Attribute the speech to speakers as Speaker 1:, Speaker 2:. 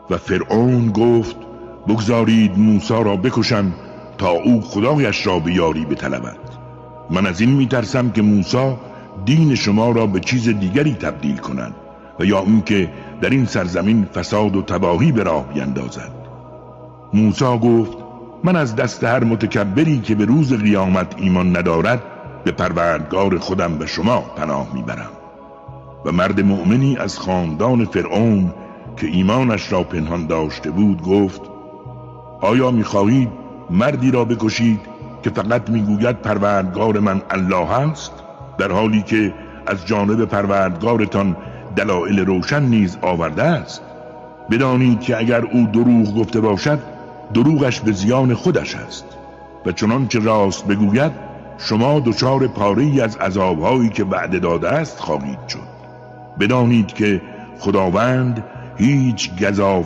Speaker 1: و فرعون گفت بگذارید موسی را بکشم تا او خدایش را به یاری بطلبد. من از این میترسم که موسی دین شما را به چیز دیگری تبدیل کند و یا اینکه در این سرزمین فساد و تباهی به راه بیندازد. موسی گفت من از دست هر متکبری که به روز قیامت ایمان ندارد به پروردگار خودم و شما پناه میبرم. و مرد مؤمنی از خاندان فرعون که ایمانش را پنهان داشته بود گفت آیا میخواهید مردی را بکشید که فقط میگوید پروردگار من الله است، در حالی که از جانب پروردگارتان دلایل روشن نیز آورده است؟ بدانید که اگر او دروغ گفته باشد دروغش به زیان خودش است و چنانچه راست بگوید شما دچار پاره‌ای از عذابهایی که وعده داده است خواهید شد. بدانید که خداوند هیچ گزاف